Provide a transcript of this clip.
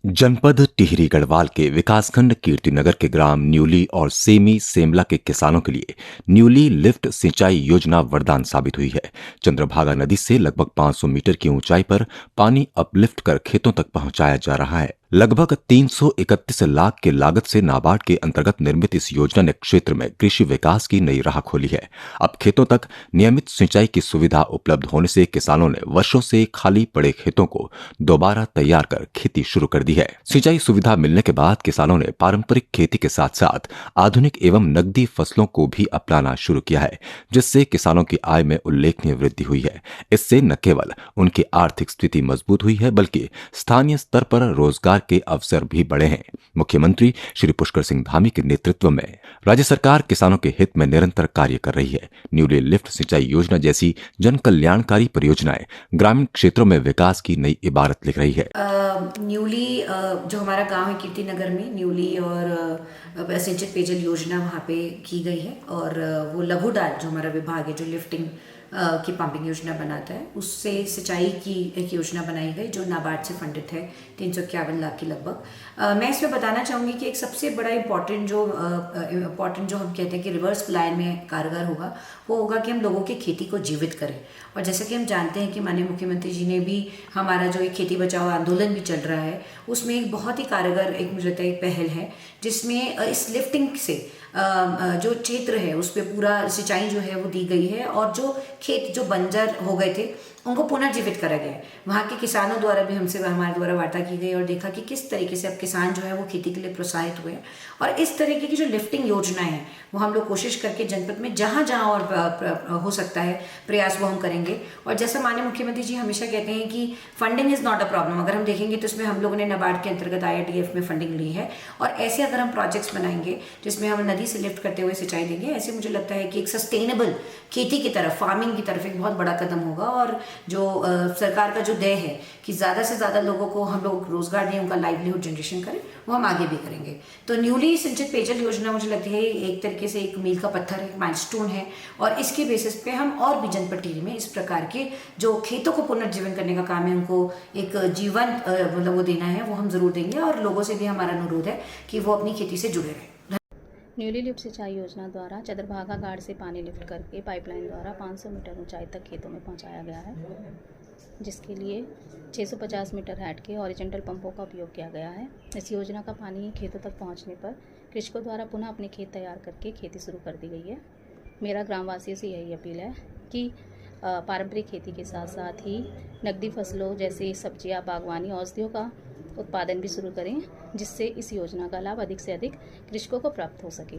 जनपद टिहरी गढ़वाल के विकासखंड कीर्तिनगर के ग्राम न्यूली और सेमी सेमला के किसानों के लिए न्यूली लिफ्ट सिंचाई योजना वरदान साबित हुई है। चंद्रभागा नदी से लगभग 500 मीटर की ऊंचाई पर पानी अपलिफ्ट कर खेतों तक पहुंचाया जा रहा है। लगभग 331 लाख के लागत से नाबार्ड के अंतर्गत निर्मित इस योजना ने क्षेत्र में कृषि विकास की नई राह खोली है। अब खेतों तक नियमित सिंचाई की सुविधा उपलब्ध होने से किसानों ने वर्षों से खाली पड़े खेतों को दोबारा तैयार कर खेती शुरू कर दी है। सिंचाई सुविधा मिलने के बाद किसानों ने पारंपरिक खेती के साथ साथ आधुनिक एवं नकदी फसलों को भी अपनाना शुरू किया है, जिससे किसानों की आय में उल्लेखनीय वृद्धि हुई है। इससे न केवल उनकी आर्थिक स्थिति मजबूत हुई है, बल्कि स्थानीय स्तर पर रोजगार के अवसर भी बढ़े हैं। मुख्यमंत्री श्री पुष्कर सिंह धामी के नेतृत्व में राज्य सरकार किसानों के हित में निरंतर कार्य कर रही है। न्यूली लिफ्ट सिंचाई योजना जैसी जन कल्याणकारी परियोजनाएं ग्रामीण क्षेत्रों में विकास की नई इबारत लिख रही है। न्यूली जो हमारा गांव है कीर्तिनगर में, न्यूली और सिंचित पेयजल योजना वहाँ पे की गई है। और वो लघु डाल जो हमारा विभाग है जो लिफ्टिंग की पंपिंग योजना बनाता है, उससे सिंचाई की एक योजना बनाई गई जो नाबार्ड से फंडित है 351 लाख की लगभग। मैं इसमें बताना चाहूँगी कि एक सबसे बड़ा इम्पॉर्टेंट जो हम कहते हैं कि रिवर्स प्लान में कारगर होगा, वो होगा कि हम लोगों की खेती को जीवित करें। और जैसे कि हम जानते हैं कि माननीय मुख्यमंत्री जी ने भी हमारा जो एक खेती बचाओ आंदोलन भी चल रहा है, उसमें एक बहुत ही कारगर एक मुझे लगता है एक पहल है, जिसमें इस लिफ्टिंग से जो क्षेत्र है उस पर पूरा सिंचाई जो है वो दी गई है। और जो खेत जो बंजर हो गए थे उनको पुनर्जीवित करा गया है। वहाँ के किसानों द्वारा भी हमारे द्वारा वार्ता की गई और देखा कि किस तरीके से अब किसान जो है वो खेती के लिए प्रोत्साहित हुए हैं। और इस तरीके की जो लिफ्टिंग योजनाएं हैं वो हम लोग कोशिश करके जनपद में जहाँ जहाँ और हो सकता है प्रयास वो हम करेंगे। और जैसा माननीय मुख्यमंत्री जी हमेशा कहते हैं कि funding is not a problem. अगर हम देखेंगे तो इसमें हम लोगों ने नाबार्ड के अंतर्गत IRDF में फंडिंग ली है। और ऐसे अगर हम प्रोजेक्ट्स बनाएंगे जिसमें हम नदी से लिफ्ट करते हुए सिंचाई देंगे, ऐसे मुझे लगता है कि एक सस्टेनेबल खेती की तरफ, फार्मिंग की तरफ एक बहुत बड़ा कदम होगा। और जो सरकार का जो ध्येय है कि ज़्यादा से ज़्यादा लोगों को हम लोग रोजगार दें, उनका लाइवलीहुड जनरेशन करें, वो हम आगे भी करेंगे। तो न्यूली सिंचित पेयजल योजना मुझे लगती है एक तरीके से एक मील का पत्थर है, माइलस्टोन है। और इसके बेसिस पे हम और भी जनपद टिहरी में इस प्रकार के जो खेतों को पुनर्जीवन करने का काम है, उनको एक जीवन मतलब वो देना है, वो हम जरूर देंगे। और लोगों से भी हमारा अनुरोध है कि वो अपनी खेती से जुड़े रहें। न्यूली लिफ्ट सिंचाई योजना द्वारा चंद्रभागा घाट से पानी लिफ्ट करके पाइपलाइन द्वारा 500 मीटर ऊंचाई तक खेतों में पहुंचाया गया है, जिसके लिए 650 मीटर हैट के हॉरिजॉन्टल पंपों का उपयोग किया गया है। इस योजना का पानी खेतों तक पहुंचने पर कृषकों द्वारा पुनः अपने खेत तैयार करके खेती शुरू कर दी गई है। मेरा ग्रामवासियों से यही अपील है कि पारंपरिक खेती के साथ साथ ही नकदी फसलों जैसे सब्जियां, बागवानी, औषधियों का उत्पादन भी शुरू करें, जिससे इस योजना का लाभ अधिक से अधिक कृषकों को प्राप्त हो सके।